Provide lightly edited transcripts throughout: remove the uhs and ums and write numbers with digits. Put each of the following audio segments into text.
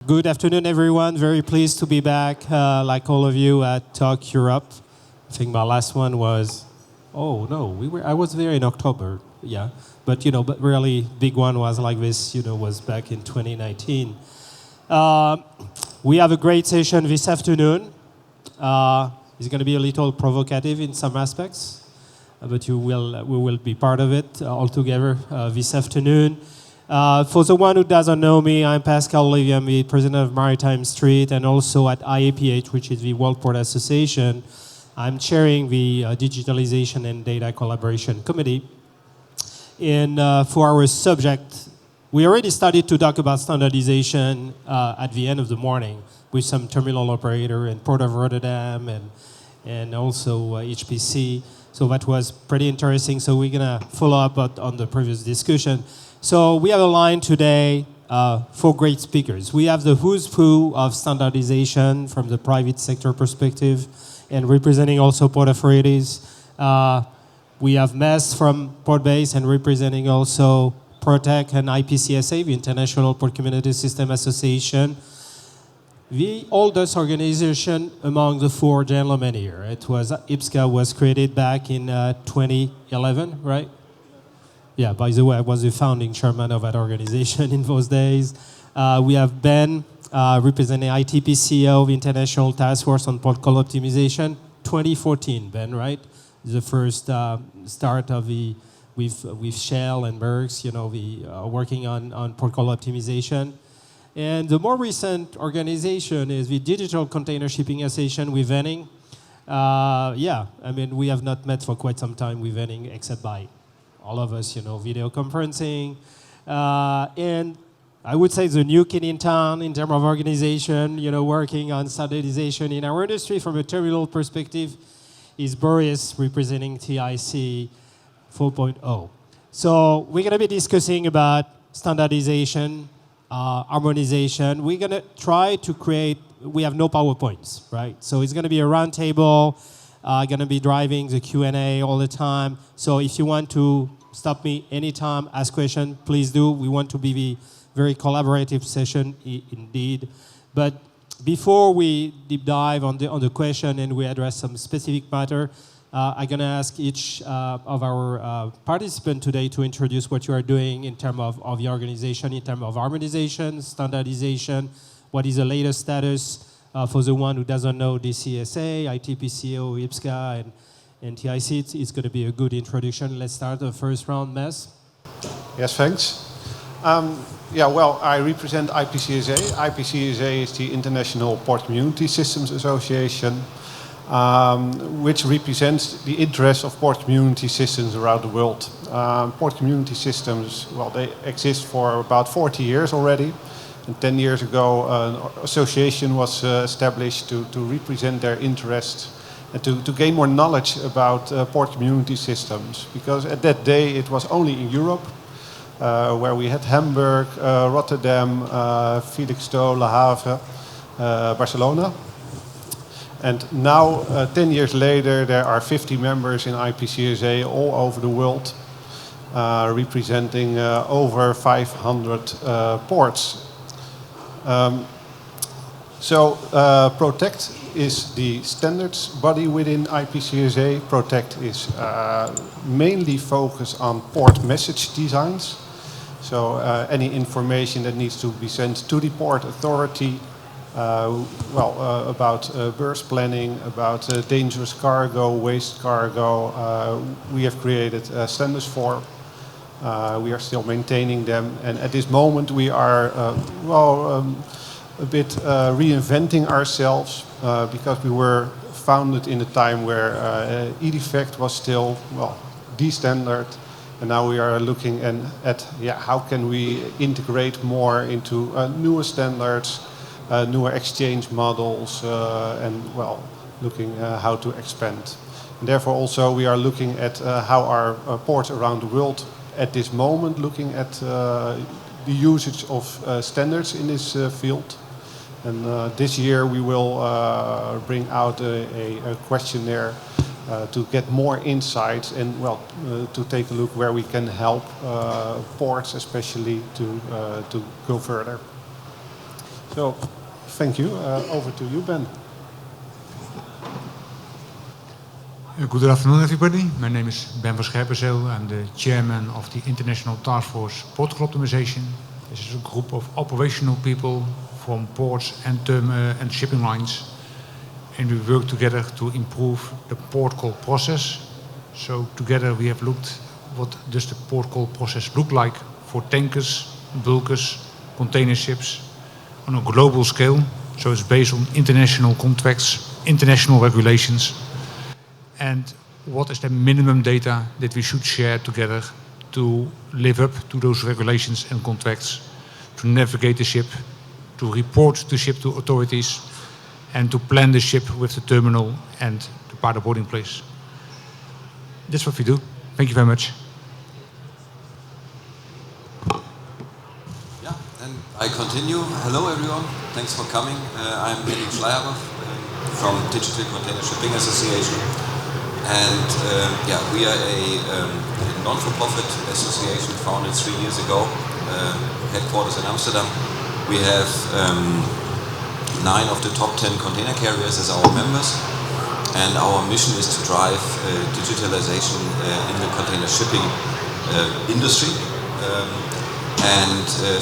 Good afternoon, everyone. Very pleased to be back, like all of you, at TOC Europe. I think my last one was, oh no, I was there in October, yeah. But really big one was like this, was back in 2019. Uh, we have a great session this afternoon. It's going to be a little provocative in some aspects, but we will be part of it all together this afternoon. For the one who doesn't know me, I'm Pascal Levy. I'm the president of Maritime Street, and also at IAPH, which is the World Port Association. I'm chairing the Digitalization and Data Collaboration Committee. And for our subject, we already started to talk about standardization at the end of the morning with some terminal operator in Port of Rotterdam and also HPC. So that was pretty interesting. So we're going to follow up on the previous discussion. So we have a line today for great speakers. We have the who's who of standardization from the private sector perspective and representing also port authorities. We have MES from Portbase and representing also ProTech and IPCSA, the International Port Community System Association. The oldest organization among the four gentlemen here. IPSCA was created back in 2011, right? Yeah, by the way, I was the founding chairman of that organization in those days. We have Ben representing ITPCO, the International Task Force on Protocol Optimization, 2014, Ben, right? The first start of with Shell and Berks, working on protocol optimization. And the more recent organization is the Digital Container Shipping Association with Venning. We have not met for quite some time with Venning, except by all of us, video conferencing. And I would say the new kid in town in terms of organization, working on standardization in our industry from a terminal perspective is Boris representing TIC 4.0. So we're going to be discussing about standardization, harmonization. We're going to try to create, we have no PowerPoints, right? So it's going to be a round table. Going to be driving the Q&A all the time. So if you want to stop me anytime, ask questions, please do. We want to be the very collaborative session indeed. But before we deep dive on the question and we address some specific matter, I'm going to ask each of our participants today to introduce what you are doing in terms of the organization, in terms of harmonization, standardization, what is the latest status. For the one who doesn't know DCSA, ITPCO, IPSCA, and TIC, it's going to be a good introduction. Let's start the first round, Mes. Yes, thanks. I represent IPCSA. IPCSA is the International Port Community Systems Association, which represents the interests of port community systems around the world. Port community systems, they exist for about 40 years already. And 10 years ago, an association was established to represent their interests and to gain more knowledge about port community systems. Because at that day, it was only in Europe, where we had Hamburg, Rotterdam, Felixstowe, Le Havre, Barcelona. And now, 10 years later, there are 50 members in IPCSA all over the world, representing over 500 ports. ProTect is the standards body within IPCSA. ProTect is mainly focused on port message designs. So any information that needs to be sent to the port authority, about burst planning, about dangerous cargo, waste cargo, we have created standards for. We are still maintaining them, and at this moment we are a bit reinventing ourselves because we were founded in a time where EDIFACT was still the standard, and now we are looking at how can we integrate more into newer standards, newer exchange models, and looking how to expand. And therefore, also we are looking at how our ports around the world at this moment, looking at the usage of standards in this field. And this year we will bring out a questionnaire to get more insights and to take a look where we can help ports especially to go further. So, thank you. Over to you, Ben. Good afternoon, everybody. My name is Ben van Scherpenzeel. I'm the chairman of the International Task Force Protocol Optimization. This is a group of operational people from ports and shipping lines. And we work together to improve the port call process. So together we have looked what does the port call process look like for tankers, bulkers, container ships on a global scale. So it's based on international contracts, international regulations. And what is the minimum data that we should share together to live up to those regulations and contracts, to navigate the ship, to report the ship to authorities, and to plan the ship with the terminal and the part of boarding place. That's what we do. Thank you very much. Yeah, and I continue. Hello everyone, thanks for coming. I'm Henning Schleierbach from Digital Container Shipping Association. And we are a non-for-profit association founded 3 years ago, headquarters in Amsterdam. We have 9 of the top 10 container carriers as our members, and our mission is to drive digitalization in the container shipping industry.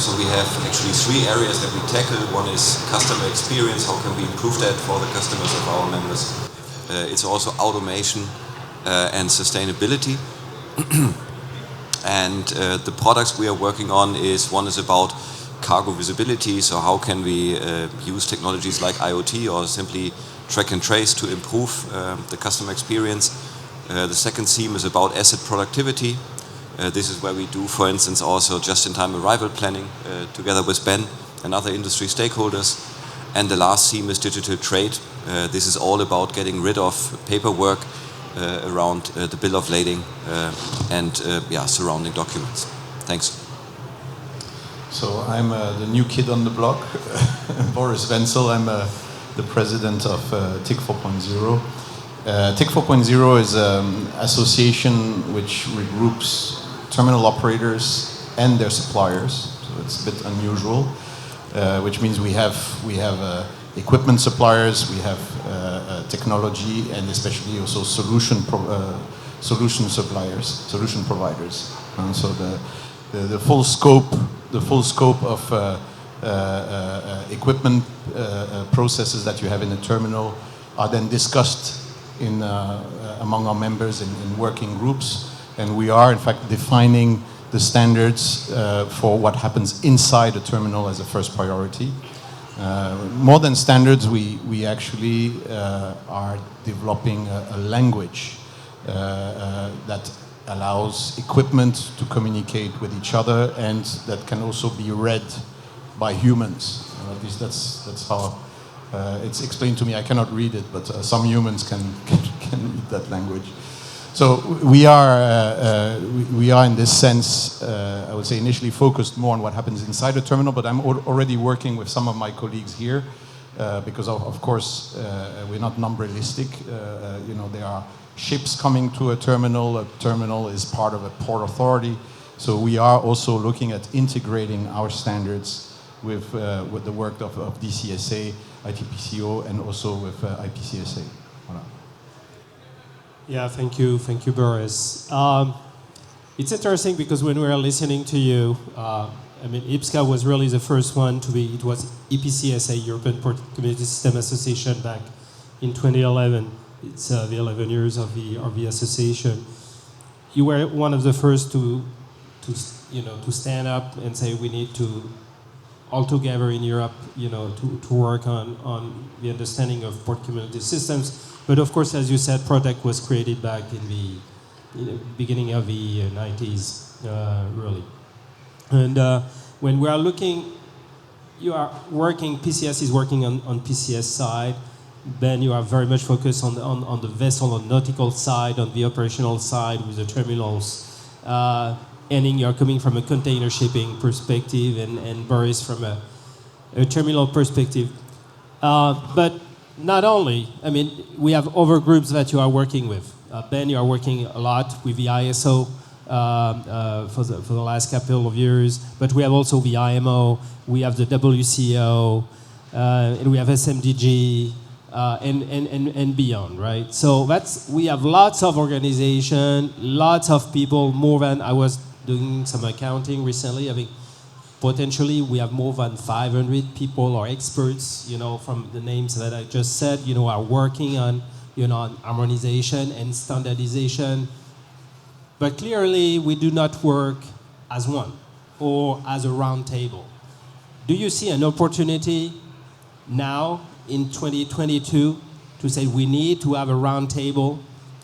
So we have actually 3 areas that we tackle. One is customer experience, how can we improve that for the customers of our members. It's also automation and sustainability. And the products we are working on one is about cargo visibility. So how can we use technologies like IoT or simply track and trace to improve the customer experience. The second theme is about asset productivity. This is where we do, for instance, also just-in-time arrival planning together with Ben and other industry stakeholders. And the last theme is digital trade. This is all about getting rid of paperwork around the bill of lading and surrounding documents. Thanks. So I'm the new kid on the block, Boris Wenzel. I'm the president of TIC 4.0. TIC 4.0 is an association which regroups terminal operators and their suppliers. So it's a bit unusual, which means we have equipment suppliers, we have technology, and especially also solution suppliers, solution providers. And so the full scope of equipment processes that you have in a terminal are then discussed among our members in working groups, and we are in fact defining the standards for what happens inside a terminal as a first priority. More than standards, we actually are developing a language that allows equipment to communicate with each other and that can also be read by humans. At least that's how it's explained to me. I cannot read it, but some humans can read that language. So we are in this sense, I would say, initially focused more on what happens inside the terminal, but I'm already working with some of my colleagues here because of course we're not numberlistic. There are ships coming to a terminal. A terminal is part of a port authority, so we are also looking at integrating our standards with the work of DCSA, ITPCO, and also with IPCSA. Voilà. Yeah, thank you, Boris. It's interesting because when we were listening to you, IPSCA was really the first one to be. It was EPCSA, European Port Community System Association, back in 2011. It's the 11 years of the association. You were one of the first to stand up and say we need to all together in Europe, to work on the understanding of port community systems. But of course, as you said, Protect was created back in the beginning of the 90s, really. And when we are looking, you are working, PCS is working on PCS side. Ben, you are very much focused on the vessel, on nautical side, on the operational side with the terminals. Henning, you're coming from a container shipping perspective, and Boris from a terminal perspective. But not only, we have other groups that you are working with. Ben, you are working a lot with the ISO for the last couple of years, but we have also the IMO, we have the WCO, and we have SMDG, and beyond, right? So we have lots of organization, lots of people, more than, I was doing some accounting recently, I think potentially we have more than 500 people or experts, from the names that I just said, are working on, on harmonization and standardization. But clearly we do not work as one or as a round table. Do you see an opportunity now in 2022 to say we need to have a round table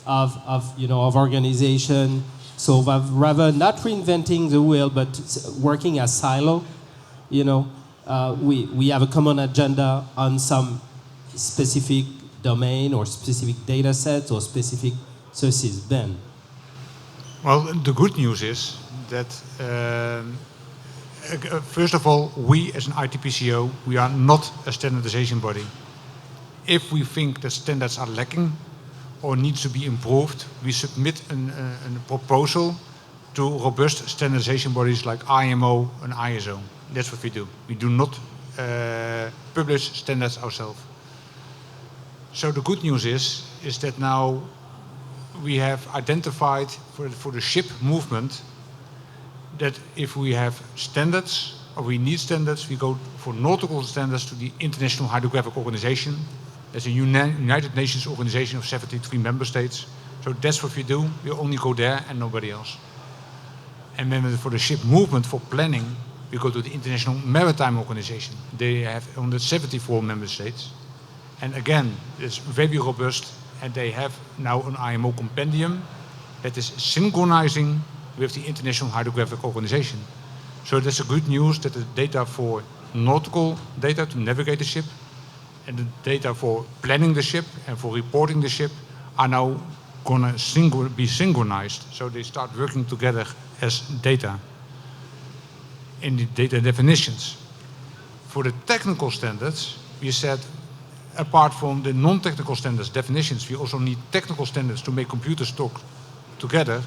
of organization, so rather not reinventing the wheel but working as silo? We have a common agenda on some specific domain or specific data sets or specific sources. Ben? Well, the good news is that first of all, we as an ITPCO, we are not a standardization body. If we think that standards are lacking or needs to be improved, we submit a proposal to robust standardization bodies like IMO and ISO. That's what we do. We do not publish standards ourselves. So the good news is that now we have identified for the ship movement that if we have standards or we need standards, we go for nautical standards to the International Hydrographic Organization. That's a United Nations organization of 73 member states. So that's what we do. We only go there and nobody else. And then for the ship movement, for planning, we go to the International Maritime Organization. They have 174 member states. And again, it's very robust, and they have now an IMO compendium that is synchronizing with the International Hydrographic Organization. So that's a good news that the data for nautical data to navigate the ship and the data for planning the ship and for reporting the ship are now going to be synchronized. So they start working together as data in the data definitions. For the technical standards, we said apart from the non-technical standards definitions, we also need technical standards to make computers talk together.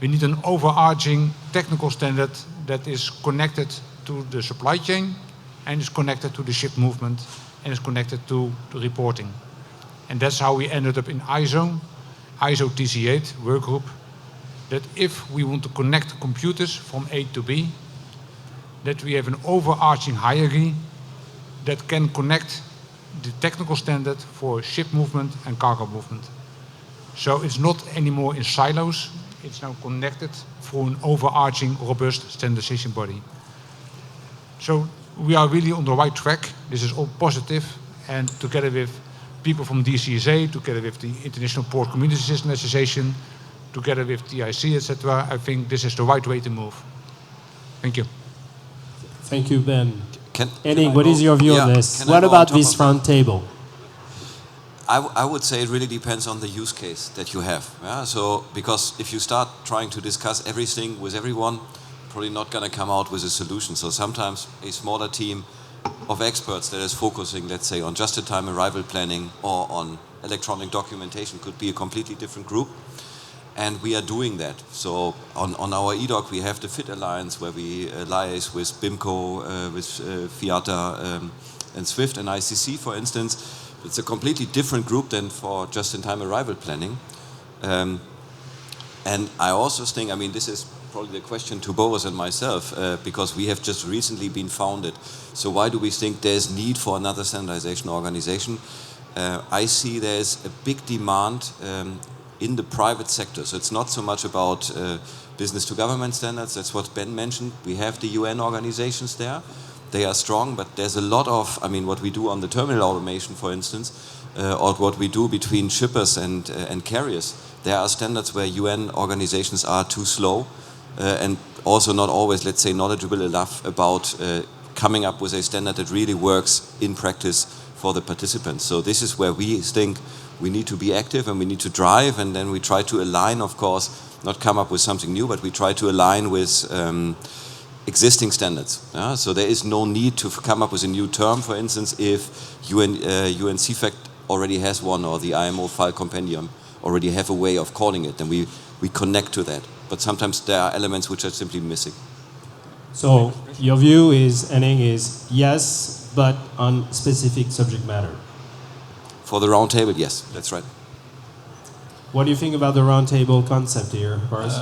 We need an overarching technical standard that is connected to the supply chain and is connected to the ship movement and is connected to the reporting. And that's how we ended up in ISO TC8 work group, that if we want to connect computers from A to B, that we have an overarching hierarchy that can connect the technical standard for ship movement and cargo movement. So it's not anymore in silos, it's now connected through an overarching, robust standardization body. So we are really on the right track. This is all positive, and together with people from DCSA, together with the International Port Community System Association, together with TIC, etc., I think this is the right way to move. Thank you. Thank you, Ben. Henning, what is your view on this? What about this round table? I would say it really depends on the use case that you have. Yeah? So, because if you start trying to discuss everything with everyone, probably not going to come out with a solution. So sometimes a smaller team of experts that is focusing, let's say, on just-in-time arrival planning or on electronic documentation could be a completely different group. And we are doing that. So on our EDOC, we have the FIT Alliance where we liaise with BIMCO, with FIATA and SWIFT and ICC, for instance. It's a completely different group than for just-in-time arrival planning. And I also think, I mean, this is probably the question to Boris and myself, because we have just recently been founded. So why do we think there's need for another standardization organization? I see there's a big demand in the private sector. So it's not so much about business to government standards. That's what Ben mentioned. We have the UN organizations there. They are strong, but there's a lot of, I mean, what we do on the terminal automation, for instance, or what we do between shippers and carriers. There are standards where UN organizations are too slow and also not always, let's say, knowledgeable enough about coming up with a standard that really works in practice for the participants. So this is where we think we need to be active and we need to drive, and then we try to align, of course, not come up with something new, but we try to align with existing standards. So there is no need to come up with a new term, for instance, if UN CFAC already has one, or the IMO file compendium already have a way of calling it, then we connect to that. But sometimes there are elements which are simply missing. So your view is, Henning, is yes, but on specific subject matter. For the roundtable, yes, that's right. What do you think about the roundtable concept here, Boris?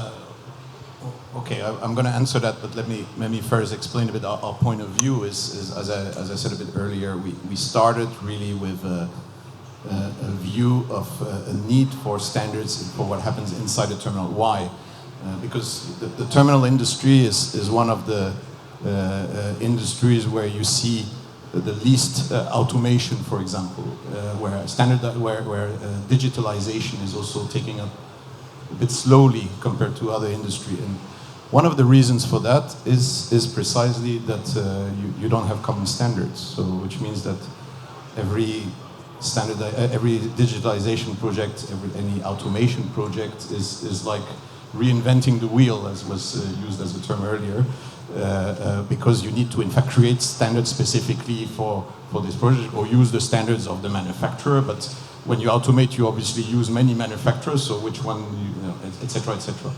Okay, I'm going to answer that, but let me first explain a bit our point of view. Is as I said a bit earlier, we started really with a view of a need for standards for what happens inside the terminal. Why? Because the terminal industry is one of the industries where you see the least automation, for example, where digitalization is also taking up a bit slowly compared to other industry. And one of the reasons for that is precisely that you don't have common standards. So, which means that every digitalization project, any automation project is like reinventing the wheel, as was used as a term earlier, because you need to in fact create standards specifically for this project or use the standards of the manufacturer. But when you automate, you obviously use many manufacturers, so which one, etc., etc.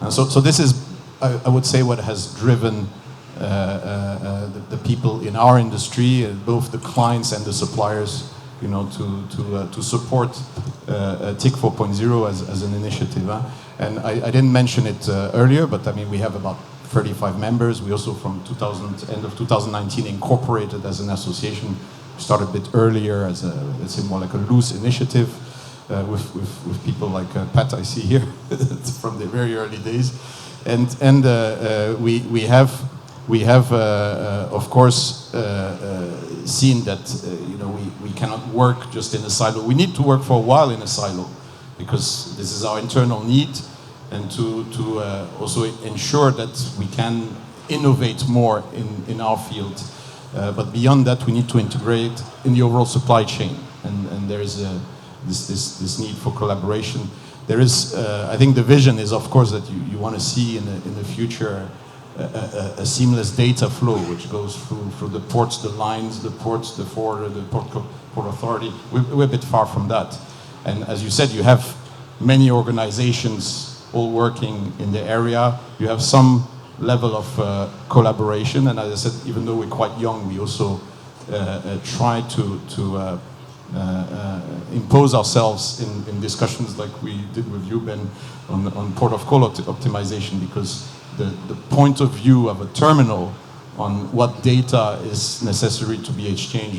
So this is, I would say, what has driven the people in our industry, both the clients and the suppliers, to support TIC 4.0 as an initiative. And I didn't mention it earlier, but I mean, we have about 35 members. We also, from end of 2019, incorporated as an association. We started a bit earlier as let's say more like a loose initiative with people like Pat, I see here, from the very early days. And we have of course seen that we cannot work just in a silo. We need to work for a while in a silo because this is our internal need, and to also ensure that we can innovate more in our field. But beyond that, we need to integrate in the overall supply chain, and there is this need for collaboration. There is, I think, the vision is, of course, that you want to see in the future a seamless data flow, which goes through the ports, the lines, the ports, the forwarder, the port authority. We're a bit far from that. And as you said, you have many organizations all working in the area. You have some level of collaboration. And as I said, even though we're quite young, we also try to impose ourselves in discussions like we did with you, Ben, on port of call optimization, because the point of view of a terminal on what data is necessary to be exchanged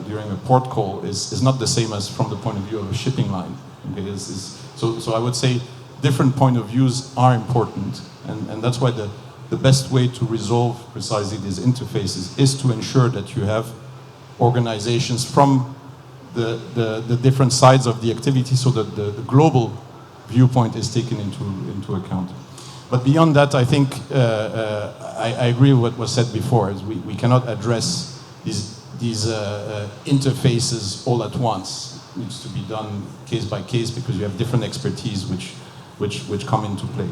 during a port call is not the same as from the point of view of a shipping line. Okay? So I would say different point of views are important, and that's why the best way to resolve precisely these interfaces is to ensure that you have organizations from the different sides of the activity, so that the global viewpoint is taken into account. But beyond that, I think I agree with what was said before. Is we cannot address these interfaces all at once. It needs to be done case by case because you have different expertise which come into play.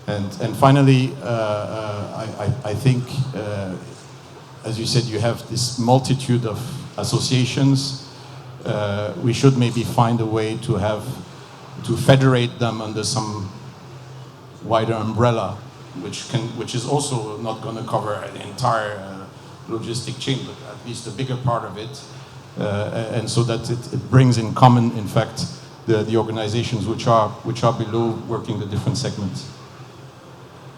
And finally, I think, as you said, you have this multitude of associations. We should maybe find a way to federate them under some wider umbrella, which is also not going to cover the entire logistic chain, but at least a bigger part of it, and so that it brings in common, in fact, the organizations which are below, working the different segments.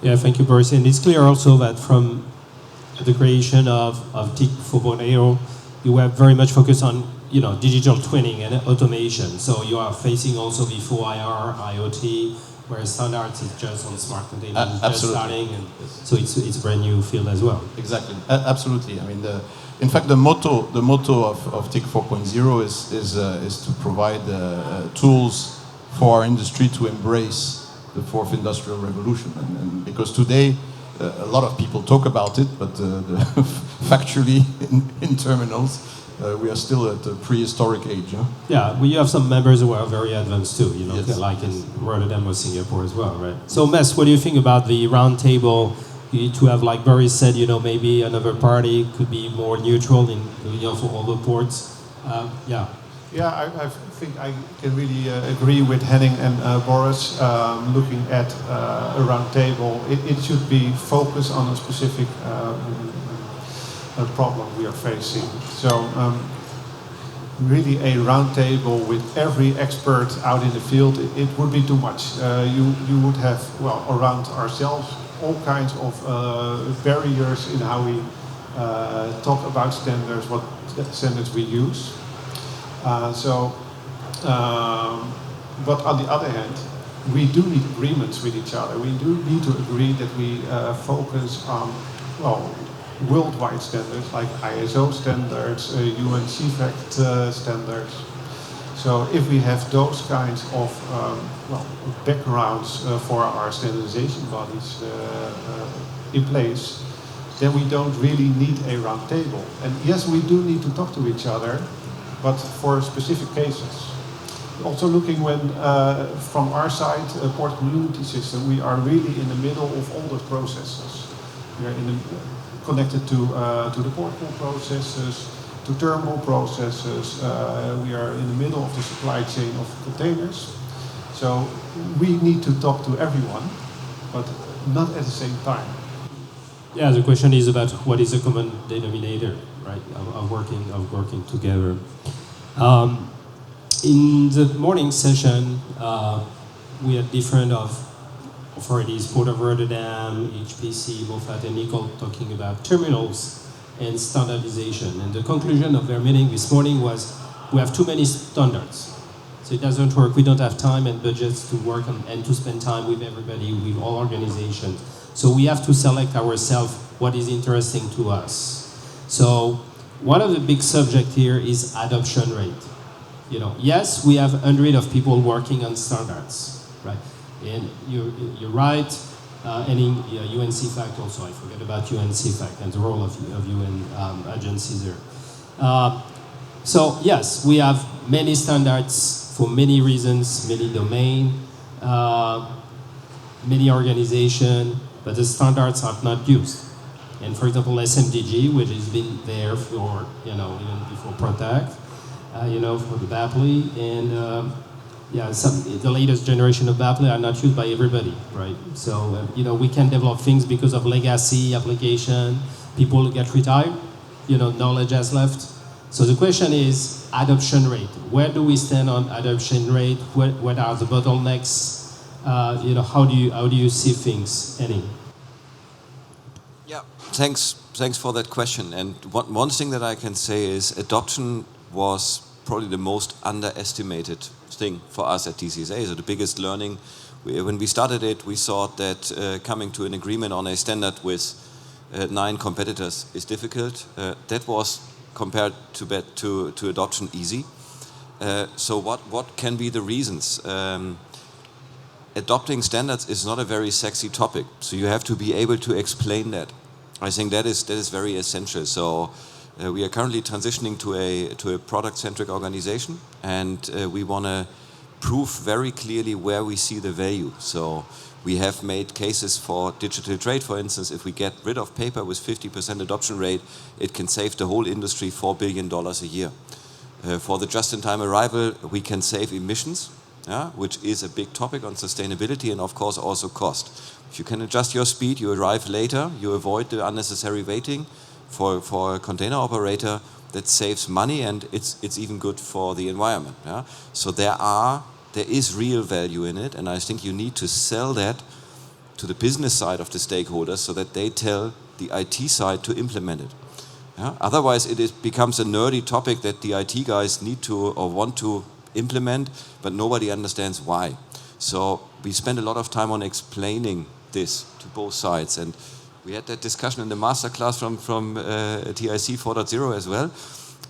Yeah, thank you, Boris. And it's clear also that from the creation of TIC 4.0, you were very much focused on digital twinning and automation. So you are facing also before IR, IoT, whereas standards is just on smart containers, just starting, and so it's a brand new field as well. Exactly, absolutely. I mean, in fact, the motto of TIC 4.0 is to provide tools for our industry to embrace the fourth industrial revolution, and because today a lot of people talk about it, but factually in terminals. We are still at the prehistoric age. Huh? Yeah, we have some members who are very advanced too, Yes. like in Rotterdam or Singapore as well, right? So, Mess, what do you think about the round table? You need to have, like Boris said, maybe another party could be more neutral for all the ports. Yeah. Yeah, I think I can really agree with Henning and Boris. Looking at a round table, it should be focused on a specific problem we are facing. So really a roundtable with every expert out in the field, it would be too much. You would have, well, around ourselves, all kinds of barriers in how we talk about standards, what standards we use. But on the other hand, we do need agreements with each other. We do need to agree that we focus on, well, worldwide standards like ISO standards, UN CFACT standards. So if we have those kinds of backgrounds for our standardization bodies in place, then we don't really need a round table. And yes, we do need to talk to each other, but for specific cases. Also looking when, from our side, port community system, we are really in the middle of all the processes. We are connected to the port call processes, to terminal processes. We are in the middle of the supply chain of containers. So we need to talk to everyone, but not at the same time. Yeah, the question is about what is a common denominator, right, of working together. In the morning session, we had different authorities, Port of Rotterdam, HPC, Moffat, and Nicole talking about terminals and standardization. And the conclusion of their meeting this morning was we have too many standards. So it doesn't work. We don't have time and budgets to work on, and to spend time with everybody, with all organizations. So we have to select ourselves what is interesting to us. So one of the big subjects here is adoption rate. Yes, we have hundreds of people working on standards, right? And you're right. And in UN CFACT also, I forget about UN CFACT and the role of UN agencies there. So yes, we have many standards for many reasons, many domains, many organizations, but the standards are not used. And for example, SMDG, which has been there for, even before Protect, for the BAPLI, and the latest generation of BAPLI are not used by everybody, right? So, we can develop things because of legacy application, people get retired, knowledge has left. So the question is adoption rate. Where do we stand on adoption rate? What are the bottlenecks? How do you see things, Henning? Yeah, thanks for that question. And one thing that I can say is adoption was probably the most underestimated thing for us at TCSA. So the biggest learning, when we started it, we thought that coming to an agreement on a standard with 9 competitors is difficult. That was, compared to adoption, easy. So what can be the reasons? Adopting standards is not a very sexy topic, so you have to be able to explain that. I think that is very essential. So we are currently transitioning to a product-centric organization, and we want to prove very clearly where we see the value. So we have made cases for digital trade, for instance. If we get rid of paper with 50% adoption rate, it can save the whole industry $4 billion a year. For the just-in-time arrival, we can save emissions, which is a big topic on sustainability and of course also cost. If you can adjust your speed, you arrive later, you avoid the unnecessary waiting. For a container operator, that saves money, and it's even good for the environment. Yeah? So there is real value in it, and I think you need to sell that to the business side of the stakeholders so that they tell the IT side to implement it. Yeah? Otherwise, it becomes a nerdy topic that the IT guys need to or want to implement, but nobody understands why. So we spend a lot of time on explaining this to both sides, and we had that discussion in the masterclass from TIC 4.0 as well.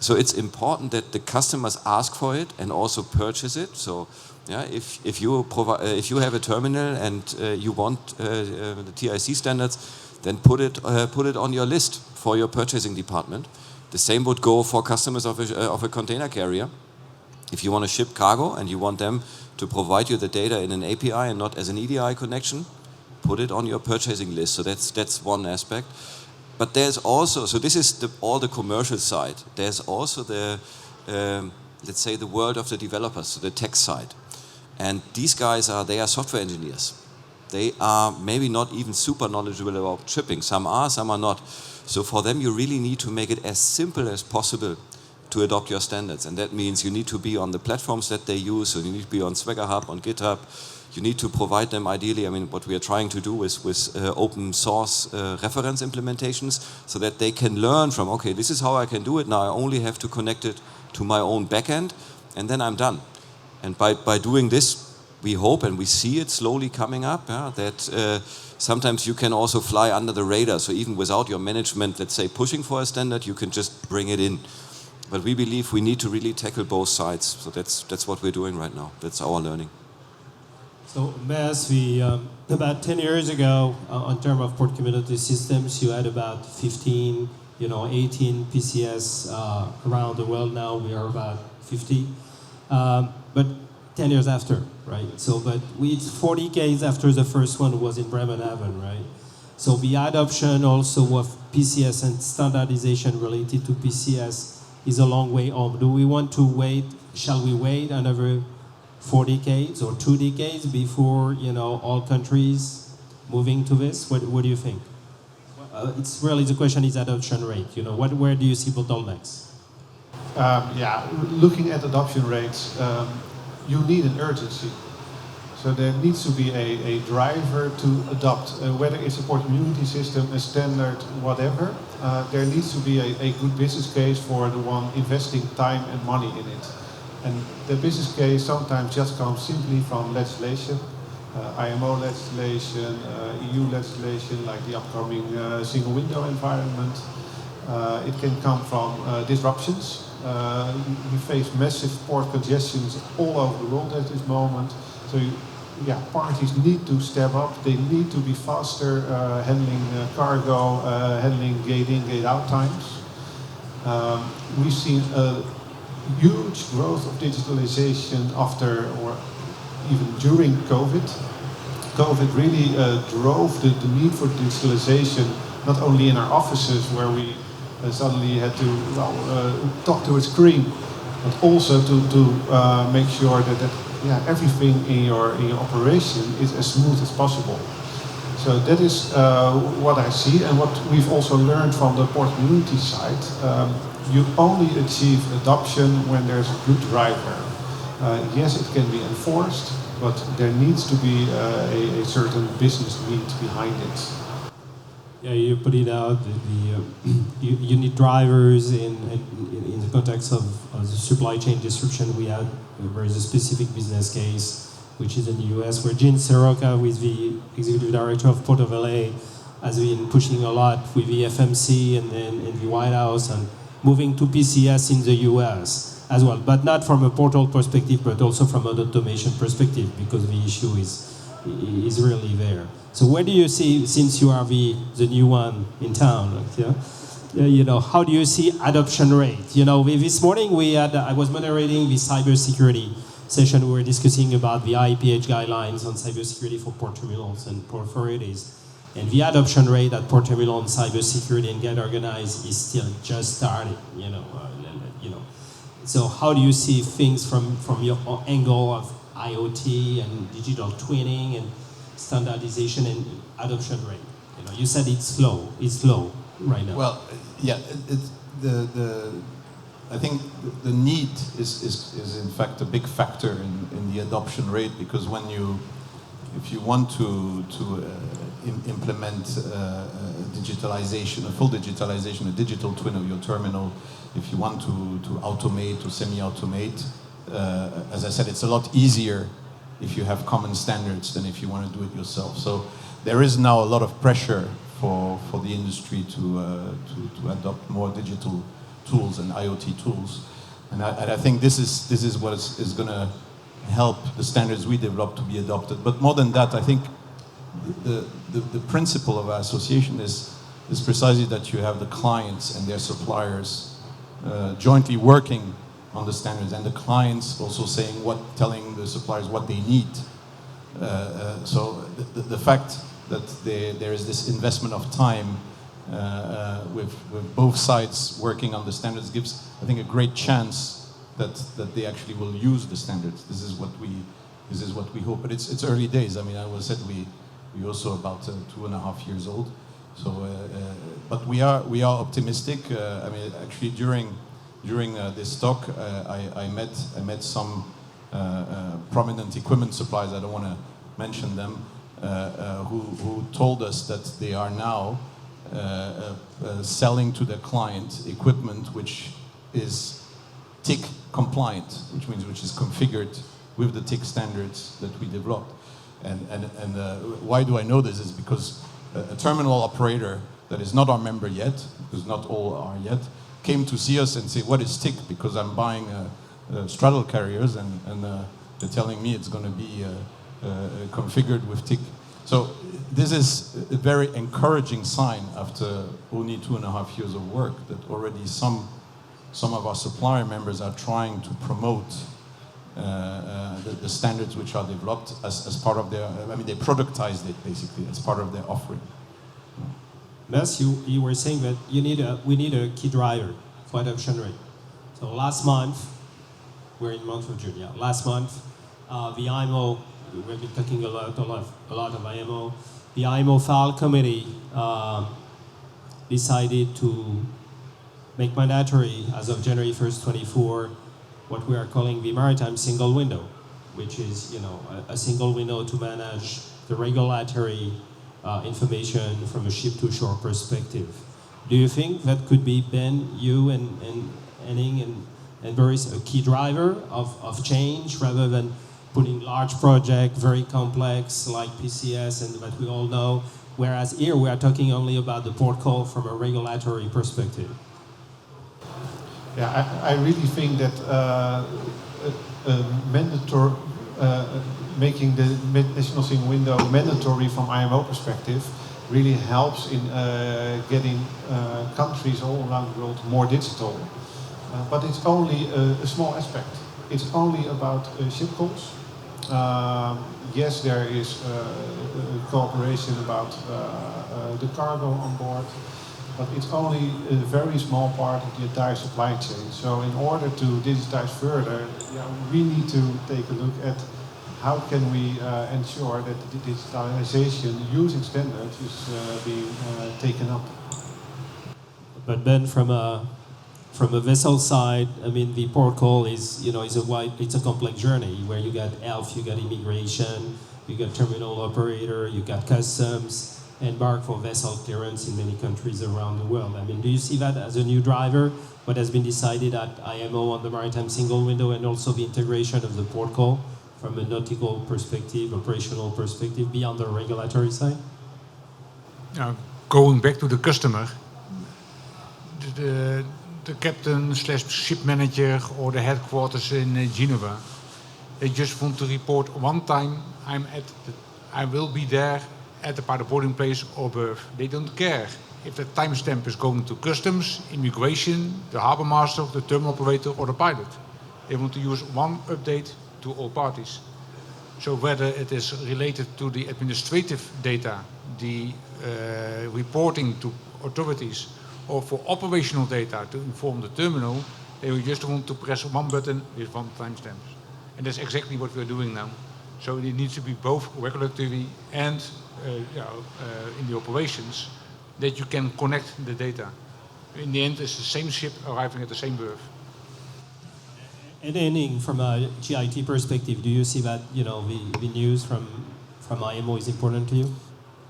So it's important that the customers ask for it and also purchase it. So if you have a terminal and you want the TIC standards, then put it on your list for your purchasing department. The same would go for customers of a container carrier. If you want to ship cargo and you want them to provide you the data in an API and not as an EDI connection, put it on your purchasing list. So that's one aspect. But there's also, so this is all the commercial side. There's also the, let's say, the world of the developers, so the tech side. And these guys they are software engineers. They are maybe not even super knowledgeable about shipping. Some are not. So for them, you really need to make it as simple as possible to adopt your standards. And that means you need to be on the platforms that they use. So you need to be on Swagger Hub, on GitHub. You need to provide them, ideally, I mean, what we are trying to do is with open source reference implementations so that they can learn from, okay, this is how I can do it. Now I only have to connect it to my own backend, and then I'm done. And by doing this, we hope, and we see it slowly coming up, that sometimes you can also fly under the radar. So even without your management, let's say, pushing for a standard, you can just bring it in. But we believe we need to really tackle both sides. So that's what we're doing right now. That's our learning. So, Mass, about 10 years ago, on terms of port community systems, you had about 15, 18 PCS around the world. Now we are about 50. But 10 years after, right? So, but it's 40 days after the first one was in Bremerhaven, right? So the adoption also of PCS and standardization related to PCS is a long way home. Do we want to wait? Shall we wait another 4 decades or 2 decades before all countries moving to this? What do you think? It's really, the question is adoption rate. Where do you see bottlenecks? Looking at adoption rates, you need an urgency. So there needs to be a driver to adopt, whether it's a port community system, a standard, whatever. There needs to be a good business case for the one investing time and money in it. And the business case sometimes just comes simply from legislation, IMO legislation, EU legislation, like the upcoming single window environment. It can come from disruptions. We face massive port congestions all over the world at this moment. So parties need to step up. They need to be faster handling cargo, handling gate in, gate out times. We've seen a huge growth of digitalization after or even during COVID. COVID really drove the need for digitalization, not only in our offices where we suddenly had to talk to a screen, but also to make sure that everything in your operation is as smooth as possible. So that is what I see, and what we've also learned from the port community side. You only achieve adoption when there's a good driver. Yes, it can be enforced, but there needs to be a certain business need behind it. Yeah, you put it out. You need drivers in the context of the supply chain disruption we had. There is a specific business case, which is in the US, where Gene Soroka, with the executive director of Port of LA, has been pushing a lot with the FMC and the White House and moving to PCS in the US as well, but not from a portal perspective, but also from an automation perspective, because the issue is really there. So where do you see, since you are the new one in town, how do you see adoption rate? This morning I was moderating the cybersecurity session. We were discussing about the IPH guidelines on cybersecurity for port terminals and port authorities. And the adoption rate at port terminal on cybersecurity and get organized is still just starting, So how do you see things from your angle of IoT and digital twinning and standardization and adoption rate? You said it's slow right now. Well, I think the need is in fact a big factor in the adoption rate, because if you want to implement digitalization, a full digitalization, a digital twin of your terminal, if you want to automate or semi-automate, as I said, it's a lot easier if you have common standards than if you want to do it yourself. So there is now a lot of pressure for the industry to adopt more digital tools and IoT tools, and I think this is what is going to help the standards we develop to be adopted. But more than that, I think the principle of our association is precisely that you have the clients and their suppliers jointly working on the standards, and the clients also telling the suppliers what they need. So the fact that there is this investment of time with both sides working on the standards gives, I think, a great chance that they actually will use the standards. This is what we hope. But it's early days. I mean, I said we also about 2.5 years old. So, but we are optimistic. I mean, actually, during this talk, I met some prominent equipment suppliers. I don't want to mention them, who told us that they are now selling to their client equipment which is TIC compliant, which is configured with the TIC standards that we developed. And why do I know this? Is because a terminal operator that is not our member yet, because not all are yet, came to see us and say, what is TIC? Because I'm buying straddle carriers and they're telling me it's going to be configured with TIC. So this is a very encouraging sign after only 2.5 years of work that already some of our supplier members are trying to promote the standards which are developed as part of their, I mean, they productized it basically as part of their offering. Mess, you were saying that we need a key driver for adoption rate. So last month, we're in the month of June, yeah. Last month, the IMO, we've been talking a lot of IMO. The IMO FAL committee decided to make mandatory, as of January 1st, 24, what we are calling the maritime single window, which is, a single window to manage the regulatory information from a ship-to-shore perspective. Do you think that could be, Ben, you and Henning and Boris, a key driver of change rather than putting large project, very complex like PCS and that we all know, whereas here we are talking only about the port call from a regulatory perspective? Yeah, I really think that mandatory, making the national single window mandatory from IMO perspective really helps in getting countries all around the world more digital. But it's only a small aspect. It's only about ship calls. Yes, there is cooperation about the cargo on board, but it's only a very small part of the entire supply chain. So in order to digitize further, we need to take a look at how can we ensure that the digitalization using standards is being taken up. But Ben, from a vessel side, I mean, the port call is it's a complex journey where you got health, you got immigration, you got terminal operator, you got customs, embark for vessel clearance in many countries around the world. I mean, do you see that as a new driver? What has been decided at IMO on the maritime single window and also the integration of the port call from a nautical perspective, operational perspective, beyond the regulatory side? Going back to the customer, the captain / ship manager or the headquarters in Geneva, they just want to report one time, I will be there at the part of boarding place or berth. They don't care if the timestamp is going to customs, immigration, the harbor master, the terminal operator or the pilot. They want to use one update to all parties. So whether it is related to the administrative data, the reporting to authorities, or for operational data to inform the terminal, they will just want to press one button with one timestamp. And that's exactly what we're doing now. So it needs to be both regulatory and in the operations that you can connect the data. In the end, it's the same ship arriving at the same berth. And Henning, from a GIT perspective, do you see that the news from IMO is important to you?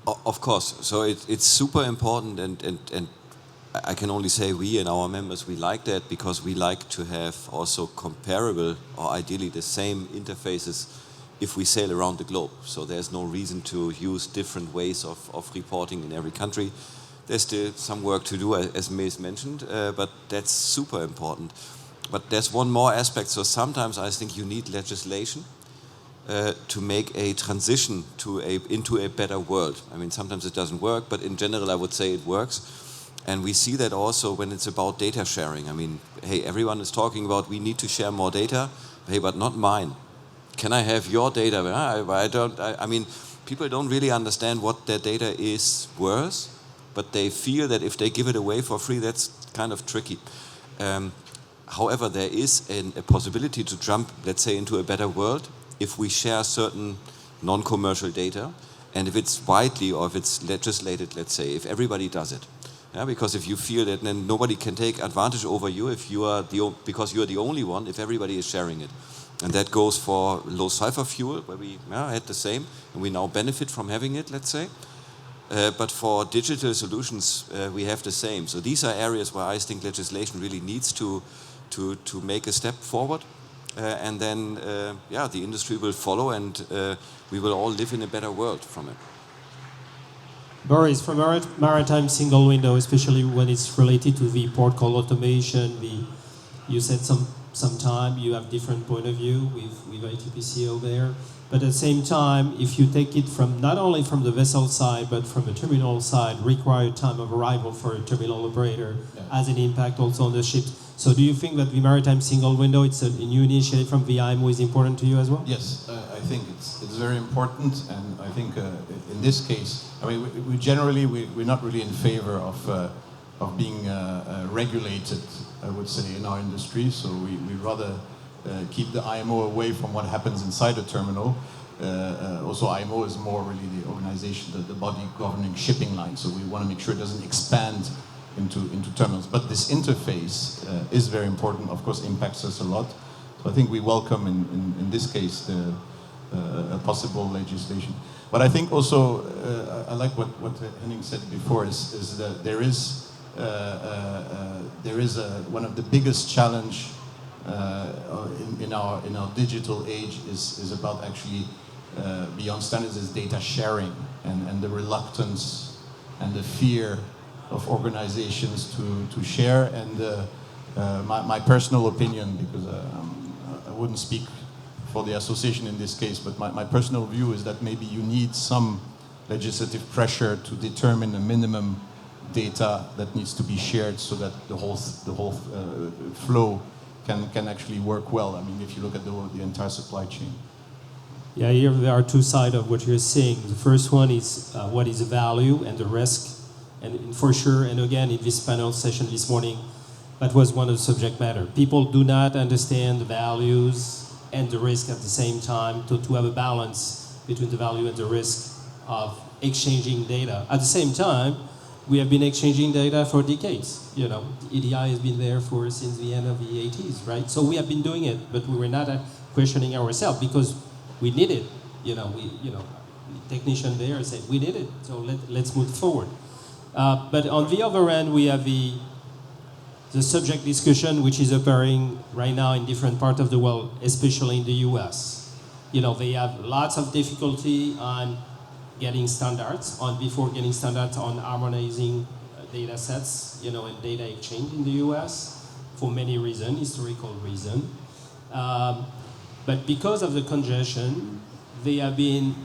Of course. So it's super important, and I can only say we and our members, we like that because we like to have also comparable or ideally the same interfaces if we sail around the globe. So there's no reason to use different ways of reporting in every country. There's still some work to do, as Mace mentioned, but that's super important. But there's one more aspect. So sometimes I think you need legislation to make a transition into a better world. I mean, sometimes it doesn't work, but in general I would say it works. And we see that also when it's about data sharing. I mean, hey, everyone is talking about we need to share more data. Hey, but not mine. Can I have your data? I mean, people don't really understand what their data is worth, but they feel that if they give it away for free, that's kind of tricky. However, there is a possibility to jump, let's say, into a better world if we share certain non-commercial data. and if it's widely or if it's legislated, let's say, if everybody does it. Yeah, because if you feel that, then nobody can take advantage over you if you are because you are the only one, if everybody is sharing it. And that goes for low sulfur fuel, where we had the same, and we now benefit from having it, let's say. But for digital solutions, we have the same. So these are areas where I think legislation really needs to make a step forward. And then, the industry will follow, and we will all live in a better world from it. Boris, from maritime single window, especially when it's related to the port call automation, you said sometime you have different point of view with ITPCO there. But at the same time, if you take it from not only from the vessel side, but from the terminal side, required time of arrival for a terminal operator has an impact also on the ships. So do you think that the maritime single window, it's a new initiative from the IMO, is important to you as well? Yes, I think it's very important, and I think in this case, I mean, we generally we're not really in favor of being regulated, I would say, in our industry. So we rather keep the IMO away from what happens inside the terminal. Also, IMO is more really the organization, the body governing shipping lines. So we want to make sure it doesn't expand into terminals. But this interface is very important. Of course, impacts us a lot. So I think we welcome in this case a possible legislation. But I think also I like what Henning said before is that there is one of the biggest challenge in our digital age is about actually beyond standards is data sharing and the reluctance and the fear of organizations to share. And my personal opinion, because I wouldn't speak for the association in this case, but my personal view is that maybe you need some legislative pressure to determine a minimum data that needs to be shared so that the whole flow can actually work well. I mean, if you look at the entire supply chain. Yeah, here there are two sides of what you're saying. The first one is what is the value and the risk. And for sure, and again, in this panel session this morning, that was one of the subject matter. People do not understand the values and the risk at the same time to have a balance between the value and the risk of exchanging data. At the same time, we have been exchanging data for decades. You know, EDI has been there since the end of the 80s, right? So we have been doing it, but we were not questioning ourselves because we need it. The technician there said we need it, so let's move forward. But on the other end, we have the subject discussion, which is occurring right now in different parts of the world, especially in the US. They have lots of difficulty on getting standards, before getting standards on harmonizing data sets, and data exchange in the US for many reasons, historical reasons. But because of the congestion, they have been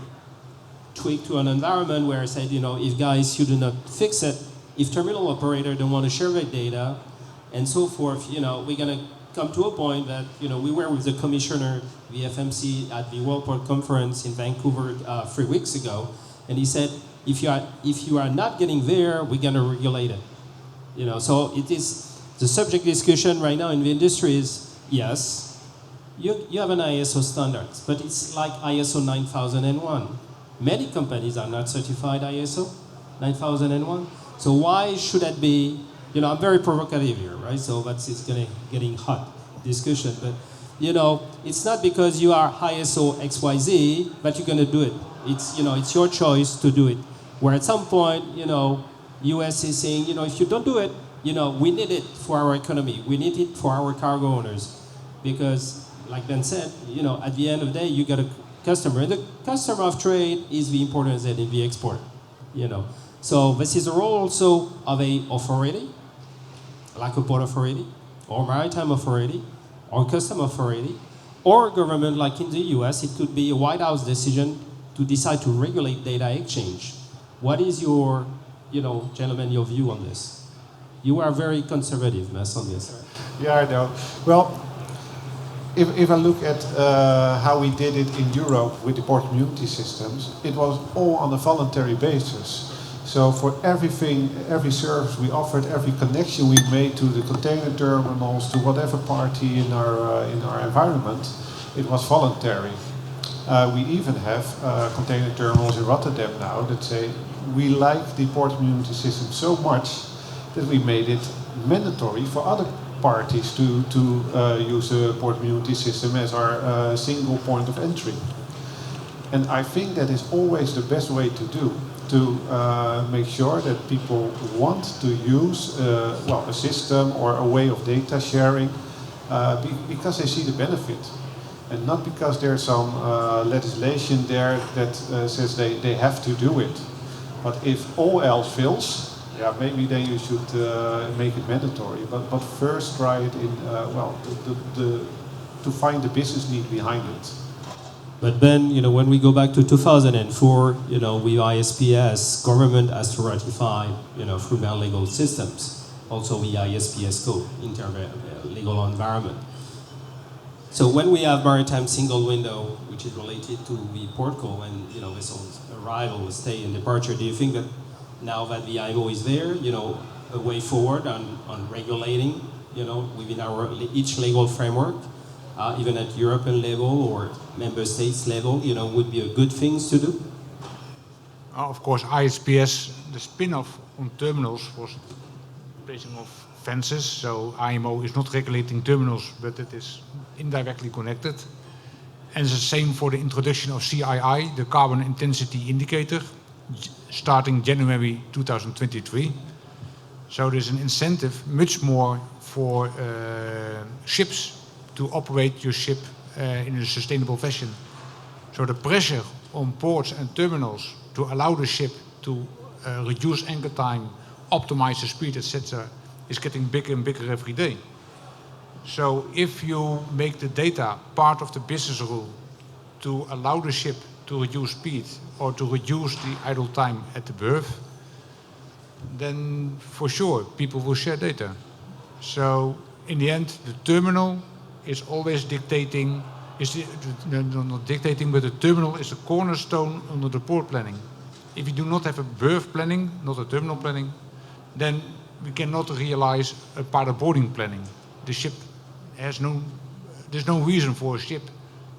tweaked to an environment where I said, if guys, you do not fix it, if terminal operator don't want to share their data, and so forth, we're going to come to a point that, we were with the commissioner, the FMC, at the World Port Conference in Vancouver 3 weeks ago, and he said, if you are not getting there, we're going to regulate it. So it is the subject discussion right now in the industry is, yes, you have an ISO standards, but it's like ISO 9001. Many companies are not certified ISO 9001. So why should that be? I'm very provocative here, right? So it's getting hot discussion. But it's not because you are ISO XYZ, but you're going to do it. It's your choice to do it. Where at some point, US is saying, if you don't do it, we need it for our economy. We need it for our cargo owners, because, like Ben said, at the end of the day, you got a customer. And the customer of trade is the important that in the export. So this is a role also of a authority, like a port authority, or maritime authority, or custom authority, or government, like in the US, it could be a White House decision to decide to regulate data exchange. What is your, gentlemen, your view on this? You are very conservative, Mass, on this. Yeah, I know. Well, if I look at how we did it in Europe with the port community systems, it was all on a voluntary basis. So for everything, every service we offered, every connection we made to the container terminals, to whatever party in our environment, it was voluntary. We even have container terminals in Rotterdam now that say we like the port immunity system so much that we made it mandatory for other parties to use the port immunity system as our single point of entry. And I think that is always the best way to do, to make sure that people want to use a system or a way of data sharing because they see the benefit. And not because there's some legislation there that says they have to do it. But if all else fails, yeah, maybe then you should make it mandatory. But first try it in, to find the business need behind it. But then, when we go back to 2004, with ISPS, government has to ratify, through their legal systems, also the ISPS code, legal environment. So when we have maritime single window, which is related to the port call and vessels arrival, stay, and departure, do you think that now that the IMO is there, a way forward on regulating, within our each legal framework, even at European level or member states level, would be a good things to do? Of course, ISPS, the spin-off on terminals was placing of fences. So IMO is not regulating terminals, but it is indirectly connected. And it's the same for the introduction of CII, the Carbon Intensity Indicator, starting January 2023. So there's an incentive much more for ships to operate your ship in a sustainable fashion. So the pressure on ports and terminals to allow the ship to reduce anchor time, optimize the speed, etc., is getting bigger and bigger every day. So if you make the data part of the business rule to allow the ship to reduce speed or to reduce the idle time at the berth, then for sure people will share data. So in the end, the terminal is always dictating, not dictating, but the terminal is the cornerstone under the port planning. If you do not have a berth planning, not a terminal planning, then we cannot realize a part of boarding planning. The ship there's no reason for a ship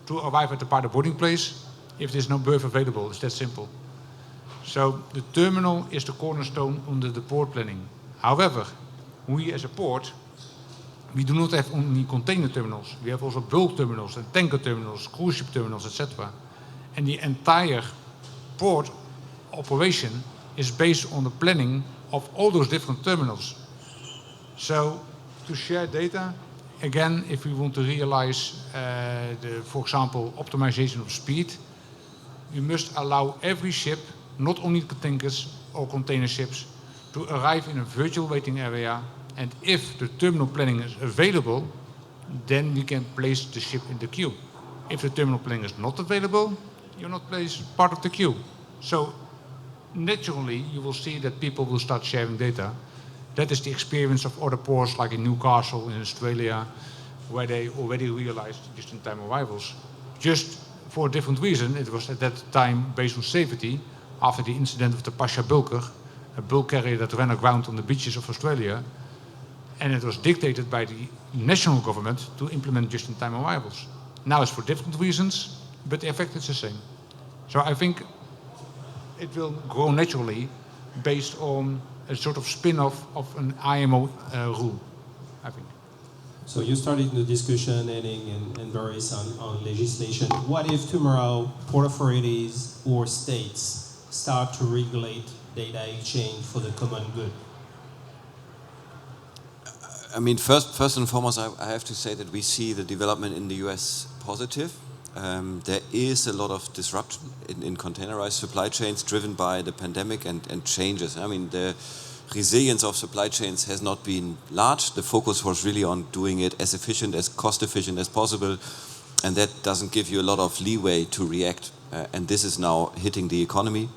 to arrive at the part of boarding place if there's no berth available. It's that simple. So the terminal is the cornerstone under the port planning. However, we as a port, we do not have only container terminals. We have also bulk terminals and tanker terminals, cruise ship terminals, etc. And the entire port operation is based on the planning of all those different terminals. So to share data, again, if we want to realize, for example, optimization of speed, we must allow every ship, not only tankers or container ships, to arrive in a virtual waiting area. And if the terminal planning is available, then we can place the ship in the queue. If the terminal planning is not available, you're not placed part of the queue. So naturally, you will see that people will start sharing data. That is the experience of other ports like in Newcastle in Australia, where they already realized just-in-time arrivals. Just for a different reason, it was at that time based on safety, after the incident of the Pasha Bulker, a bulk carrier that ran aground on the beaches of Australia, and it was dictated by the national government to implement just-in-time arrivals. Now it's for different reasons, but the effect is the same. So I think it will grow naturally based on a sort of spin-off of an IMO rule, I think. So you started the discussion, Henning and Boris, on legislation. What if tomorrow port authorities or states start to regulate data exchange for the common good? I mean, first and foremost, I have to say that we see the development in the US positive. There is a lot of disruption in containerized supply chains driven by the pandemic and changes. I mean, the resilience of supply chains has not been large. The focus was really on doing it as efficient, as cost efficient as possible. And that doesn't give you a lot of leeway to react. And this is now hitting the economy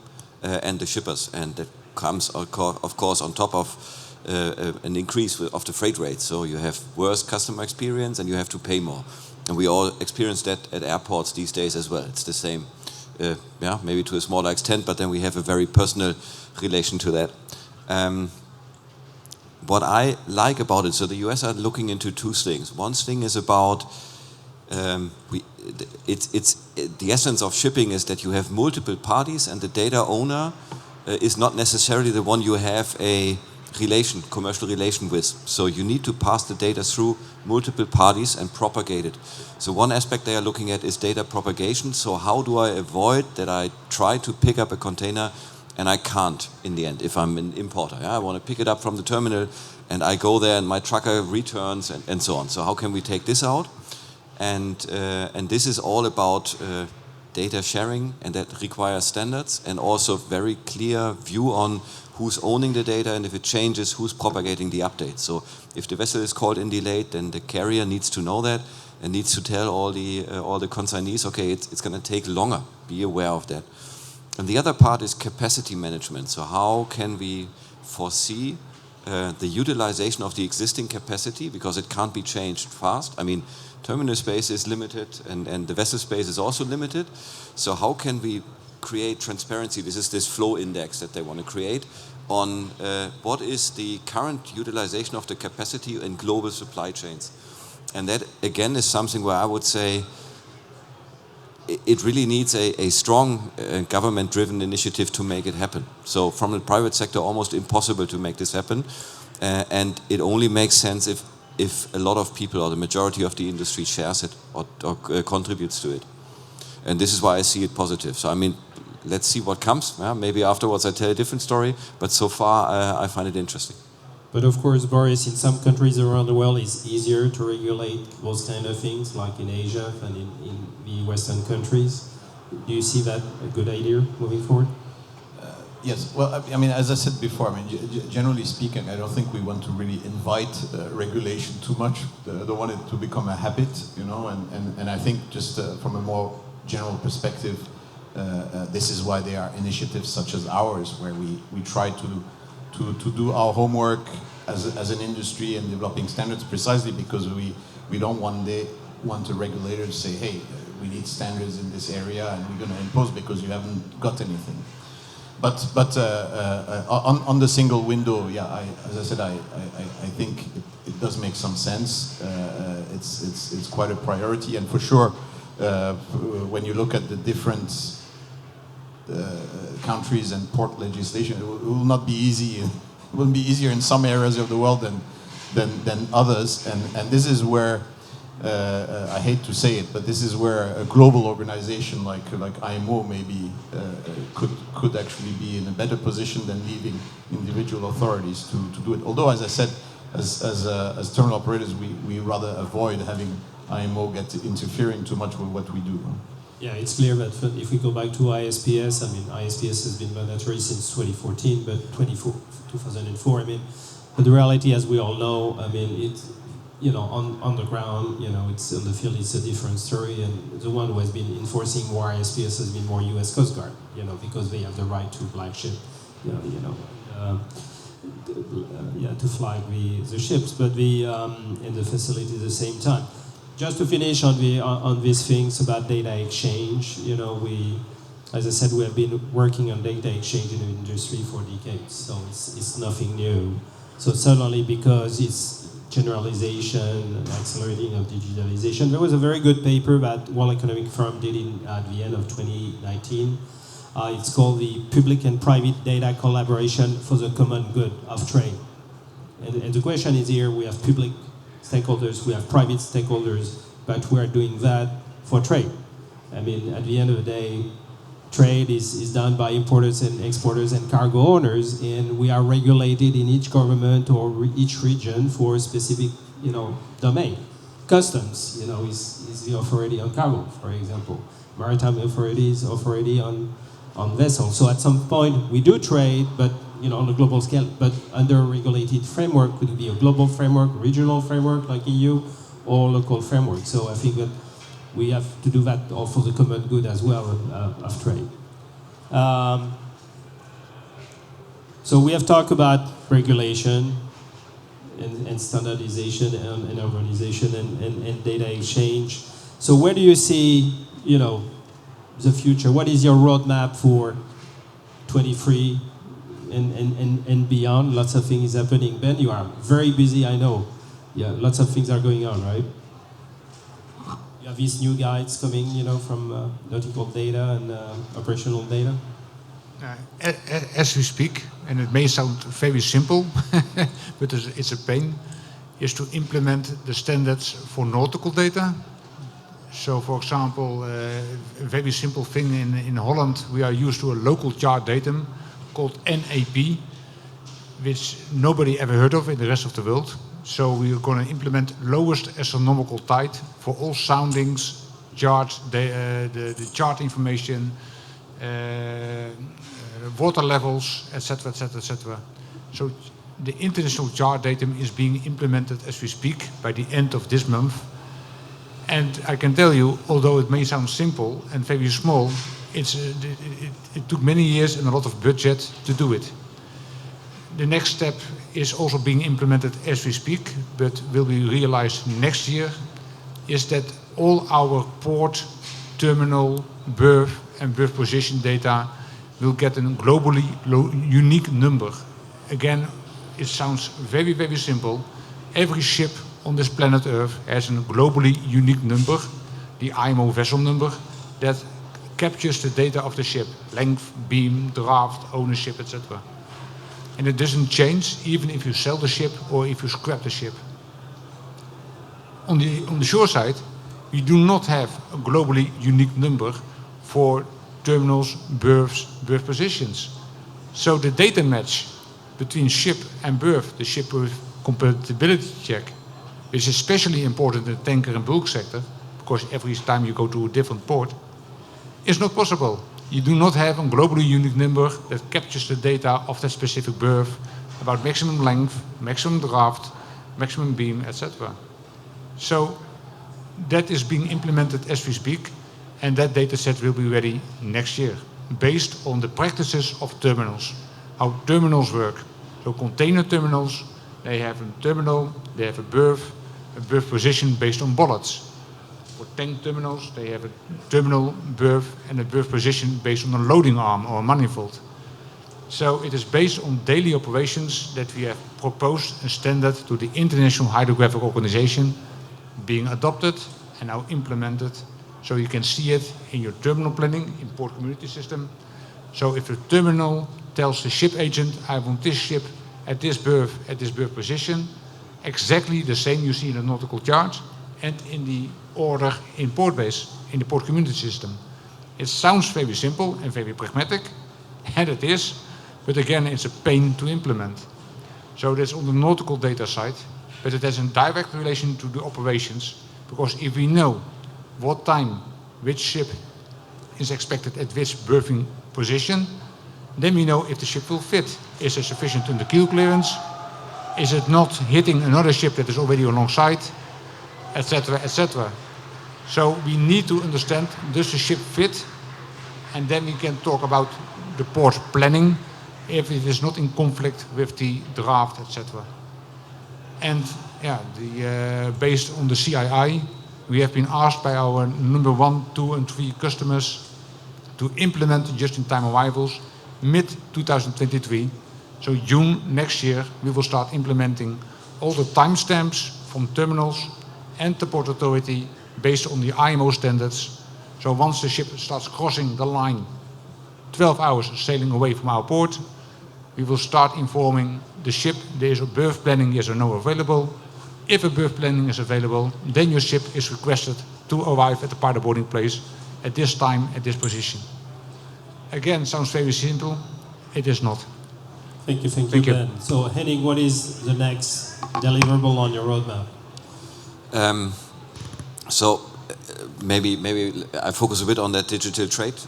and the shippers. And that comes, of course, on top of an increase of the freight rates. So you have worse customer experience and you have to pay more. And we all experience that at airports these days as well. It's the same, maybe to a smaller extent, but then we have a very personal relation to that. What I like about it, so the US are looking into two things. One thing is about it's the essence of shipping is that you have multiple parties, and the data owner is not necessarily the one you have a commercial relation with. So you need to pass the data through multiple parties and propagate it. So one aspect they are looking at is data propagation. So how do I avoid that I try to pick up a container and I can't in the end if I'm an importer? Yeah? I want to pick it up from the terminal and I go there and my trucker returns and so on. So how can we take this out? And this is all about data sharing, and that requires standards and also very clear view on who's owning the data, and if it changes, who's propagating the update. So if the vessel is called in delayed, then the carrier needs to know that and needs to tell all the consignees, okay, it's going to take longer. Be aware of that. And the other part is capacity management. So how can we foresee the utilization of the existing capacity, because it can't be changed fast. I mean, terminal space is limited and the vessel space is also limited. So how can we create transparency? This is this flow index that they want to create on what is the current utilization of the capacity in global supply chains. And that, again, is something where I would say it really needs a strong government-driven initiative to make it happen. So from the private sector, almost impossible to make this happen. And it only makes sense if a lot of people or the majority of the industry shares it or contributes to it. And this is why I see it positive. So, I mean, let's see what comes. Yeah? Maybe afterwards I tell a different story. But so far, I find it interesting. But of course, Boris, in some countries around the world, it's easier to regulate those kind of things, like in Asia and in the Western countries. Do you see that a good idea moving forward? Yes. Well, I mean, as I said before, I mean, generally speaking, I don't think we want to really invite regulation too much. I don't want it to become a habit, you know. And I think just from a more general perspective, this is why there are initiatives such as ours, where we try to do our homework as an industry and developing standards, precisely because we don't one day want a regulator to say, hey, we need standards in this area and we're going to impose because you haven't got anything. But on the single window, yeah, as I said, I think it does make some sense. It's quite a priority, and for sure, when you look at the different countries and port legislation, it will not be easy. It will be easier in some areas of the world than others, and this is where I hate to say it, but this is where a global organization like IMO maybe could actually be in a better position than leaving individual authorities to do it. Although, as I said, as terminal operators, we rather avoid having IMO get interfering too much with what we do. Yeah, it's clear that if we go back to ISPS, I mean, ISPS has been mandatory since 2014, but 2004, I mean, but the reality, as we all know, I mean, it's, you know, on the ground, you know, it's on the field, it's a different story, and the one who has been enforcing more ISPS has been more U.S. Coast Guard, you know, because they have the right to flag ship, to flag the ships, but in the facility at the same time. Just to finish on these things about data exchange, you know, as I said, we have been working on data exchange in the industry for decades, so it's nothing new. So certainly because it's generalization and accelerating of digitalization. There was a very good paper that World Economic Forum did at the end of 2019. It's called the Public and Private Data Collaboration for the Common Good of Trade. And the question is here, we have public stakeholders, we have private stakeholders, but we are doing that for trade. I mean, at the end of the day, trade is done by importers and exporters and cargo owners, and we are regulated in each government or each region for a specific, you know, domain. Customs, you know, is the authority on cargo, for example. Maritime authority is authority on vessels. So at some point we do trade, but you know, on a global scale, but under a regulated framework. Could it be a global framework, regional framework like EU, or local framework? So I think that we have to do that all for the common good as well of trade. So we have talked about regulation and standardization and organization and data exchange. So where do you see, you know, the future? What is your roadmap for 23 and beyond? Lots of things happening. Ben, you are very busy, I know. Yeah, lots of things are going on, right? have these new guides coming, from nautical data and operational data? As we speak, and it may sound very simple, but it's a pain, is to implement the standards for nautical data. So, for example, a very simple thing in Holland, we are used to a local chart datum called NAP, which nobody ever heard of in the rest of the world. So we are going to implement lowest astronomical tide for all soundings, charts, the chart information, water levels, etc., etc., etc. So the international chart datum is being implemented as we speak by the end of this month. And I can tell you, although it may sound simple and very small, it took many years and a lot of budget to do it. The next step is also being implemented as we speak, but will be realized next year, is that all our port, terminal, berth and berth position data will get a globally unique number. Again, it sounds very, very simple. Every ship on this planet Earth has a globally unique number, the IMO vessel number, that captures the data of the ship, length, beam, draft, ownership, etc. And it doesn't change even if you sell the ship or if you scrap the ship. On the shore side, we do not have a globally unique number for terminals, berths, berth positions. So the data match between ship and berth, the ship berth compatibility check, which is especially important in the tanker and bulk sector, because every time you go to a different port, is not possible. You do not have a globally unique number that captures the data of that specific berth about maximum length, maximum draft, maximum beam, etc. So that is being implemented as we speak, and that data set will be ready next year, based on the practices of terminals, how terminals work. So container terminals, they have a terminal, they have a berth position based on bollards. For tank terminals, they have a terminal berth and a berth position based on a loading arm or a manifold. So it is based on daily operations that we have proposed a standard to the International Hydrographic Organization, being adopted and now implemented, so you can see it in your terminal planning, in port community system. So if a terminal tells the ship agent, I want this ship at this berth position, exactly the same you see in the nautical chart and in the order in port base, in the port community system. It sounds very simple and very pragmatic, and it is, but again, it's a pain to implement. So that's on the nautical data side, but it has a direct relation to the operations, because if we know what time which ship is expected at which berthing position, then we know if the ship will fit. Is there sufficient under keel clearance? Is it not hitting another ship that is already alongside? Etc., etc. So we need to understand, does the ship fit? And then we can talk about the port planning, if it is not in conflict with the draft, etc. And based on the CII, we have been asked by our number 1, 2 and 3 customers to implement just-in-time arrivals mid-2023. So June next year, we will start implementing all the timestamps from terminals and the Port Authority based on the IMO standards. So once the ship starts crossing the line, 12 hours sailing away from our port, we will start informing the ship there is a berth planning, yes or no, available. If a berth planning is available, then your ship is requested to arrive at the pilot boarding place at this time, at this position. Again, sounds very simple. It is not. Thank you, Ben. So Henning, what is the next deliverable on your roadmap? Maybe I focus a bit on that digital trade,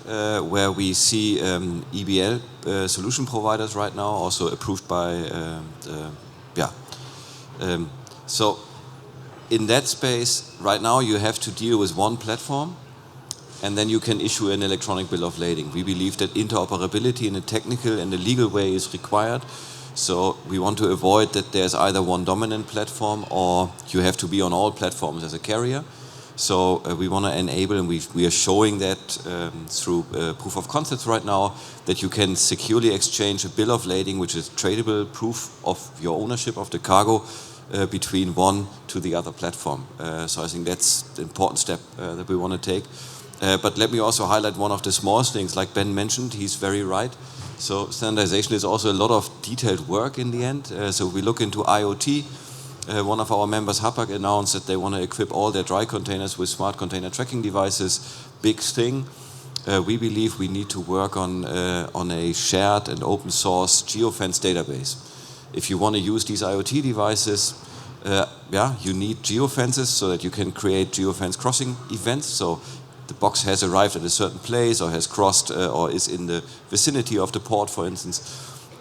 where we see EBL solution providers right now, also approved by so in that space right now you have to deal with one platform, and then you can issue an electronic bill of lading. We believe that interoperability in a technical and a legal way is required. So we want to avoid that there's either one dominant platform or you have to be on all platforms as a carrier. So we want to enable, and we are showing that through proof of concepts right now, that you can securely exchange a bill of lading, which is tradable proof of your ownership of the cargo, between one to the other platform. So I think that's the important step that we want to take. But let me also highlight one of the smallest things, like Ben mentioned, he's very right. So standardization is also a lot of detailed work in the end. So we look into IoT. One of our members, Hapag, announced that they want to equip all their dry containers with smart container tracking devices. Big thing. We believe we need to work on a shared and open source geofence database. If you want to use these IoT devices, you need geofences so that you can create geofence crossing events. So the box has arrived at a certain place or has crossed or is in the vicinity of the port, for instance.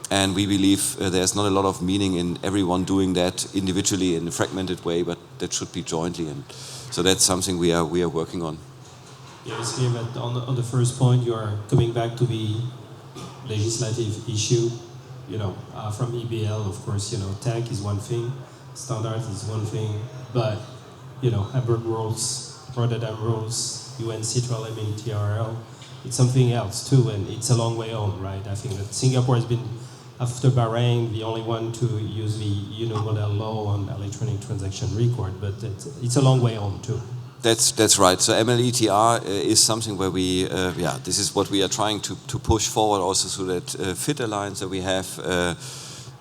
And we believe there's not a lot of meaning in everyone doing that individually in a fragmented way, but that should be jointly. And so that's something we are working on. Yeah, it's clear that on the first point, you are coming back to the legislative issue. From EBL, of course, TAC is one thing, standard is one thing, but, Hamburg rules, Rotterdam rules, UN CITRL, TRL, it's something else too, and it's a long way on, right? I think that Singapore has been, after Bahrain, the only one to use the model law on electronic transaction record, but it's a long way on too. That's right. So MLETR is something where we, this is what we are trying to push forward also through that FIT alliance that we have.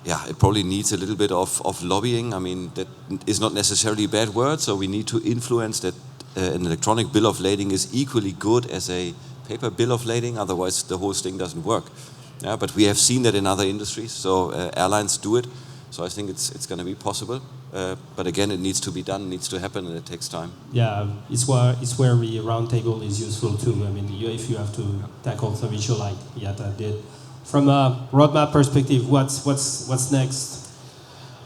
It probably needs a little bit of lobbying. I mean, that is not necessarily a bad word, so we need to influence that an electronic bill of lading is equally good as a paper bill of lading, otherwise the whole thing doesn't work. Yeah, but we have seen that in other industries, so airlines do it. So I think it's going to be possible, but again, it needs to be done, it needs to happen, and it takes time. Yeah, it's where the roundtable is useful too. I mean, if you have to tackle some issue like IATA did, from a roadmap perspective, what's next?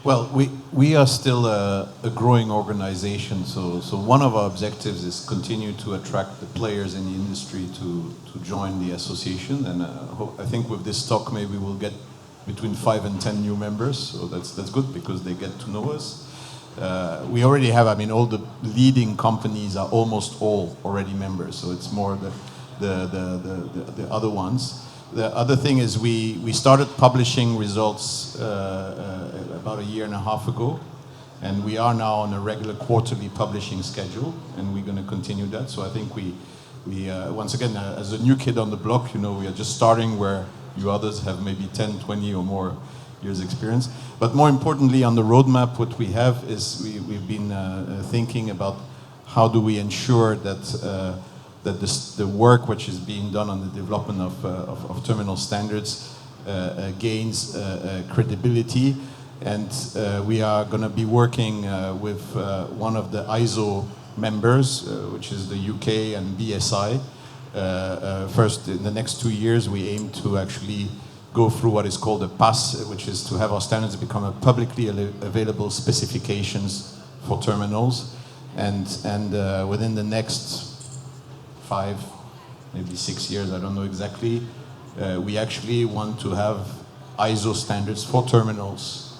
Well, we are still a growing organization, so one of our objectives is continue to attract the players in the industry to join the association, and I think with this talk maybe we'll get between 5 and 10 new members, so that's good because they get to know us. We already have, all the leading companies are almost all already members, so it's more the other ones. The other thing is we started publishing results about a year and a half ago, and we are now on a regular quarterly publishing schedule, and we're going to continue that. So I think we once again, as a new kid on the block, we are just starting where you others have maybe 10, 20 or more years experience. But more importantly, on the roadmap, what we have is we've been thinking about how do we ensure that the work which is being done on the development of terminal standards gains credibility. And we are going to be working with one of the ISO members, which is the UK and BSI. First, in the next 2 years, we aim to actually go through what is called a PAS, which is to have our standards become a publicly available specifications for terminals. And within the next 5, maybe 6 years, I don't know exactly, we actually want to have ISO standards for terminals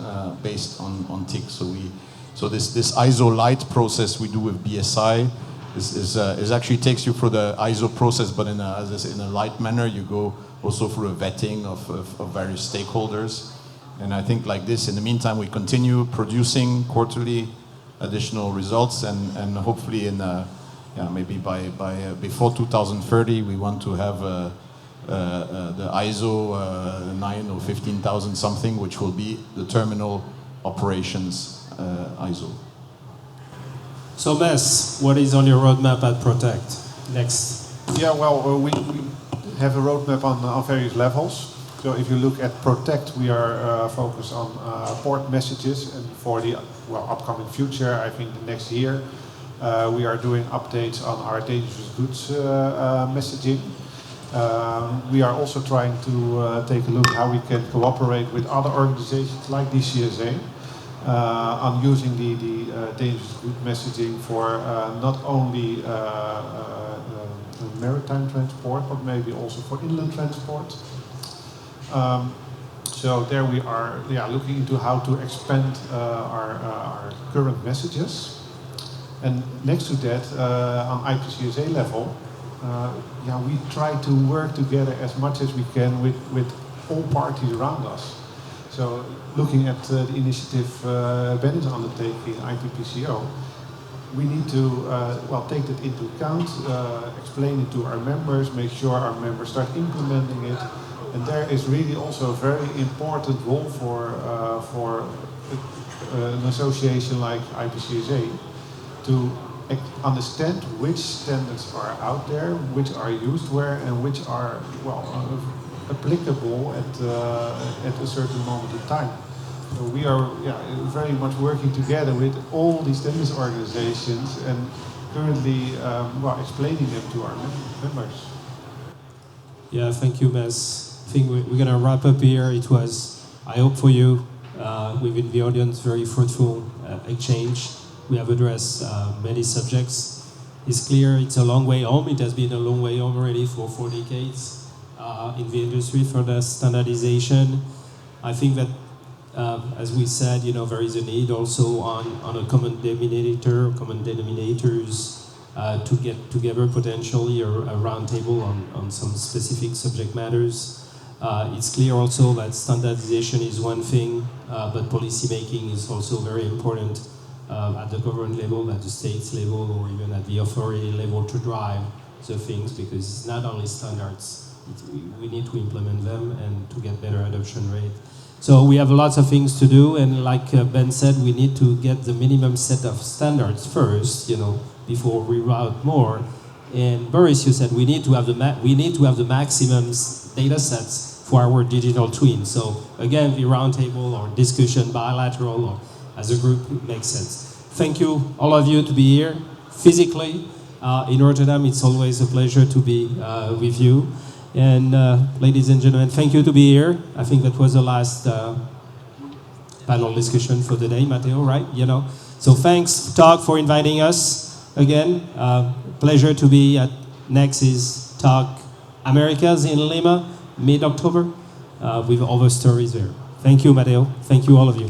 based on TIC. So this ISO light process we do with BSI is actually takes you through the ISO process, but in a light manner. You go also through a vetting of various stakeholders. And I think like this, in the meantime, we continue producing quarterly additional results, and hopefully maybe by before 2030, we want to have the ISO 9 or 15,000 something, which will be the terminal operations ISO. So, Bess, what is on your roadmap at Protect next? Yeah, well, we have a roadmap on various levels. So if you look at Protect, we are focused on port messages, and for the upcoming future, I think the next year, we are doing updates on our dangerous goods messaging. We are also trying to take a look how we can cooperate with other organizations like DCSA on using the dangerous goods messaging for not only maritime transport, but maybe also for inland transport. So there we are looking into how to expand our current messages. And next to that, on IPCSA level, we try to work together as much as we can with all parties around us. So looking at the initiative Ben is undertaking, IPPCO, we need to take that into account, explain it to our members, make sure our members start implementing it, and there is really also a very important role for an association like IPCSA to understand which standards are out there, which are used where, and which are applicable at a certain moment in time. So we are very much working together with all these standards organizations and currently explaining them to our members. Yeah, thank you, Mez. I think we're going to wrap up here. It was, I hope for you, within the audience, very fruitful exchange. We have addressed many subjects. It's clear it's a long way home. It has been a long way home already for 4 decades in the industry for the standardization. I think that, as we said, there is a need also on a common denominator, common denominators, to get together potentially a roundtable on some specific subject matters. It's clear also that standardization is one thing, but policy making is also very important at the government level, at the states level, or even at the authority level to drive the things, because it's not only standards, we need to implement them and to get better adoption rate. So we have lots of things to do, and like Ben said, we need to get the minimum set of standards first, before we route more. And Boris, you said we need to have the maximum data sets for our digital twin. So again, the roundtable or discussion, bilateral or as a group, makes sense. Thank you, all of you, to be here physically in Rotterdam. It's always a pleasure to be with you. And ladies and gentlemen, thank you to be here. I think that was the last panel discussion for the day, Matteo, right? So thanks, TOC, for inviting us again. Pleasure to be at next is TOC Americas in Lima, mid-October, with all the stories there. Thank you, Matteo. Thank you, all of you.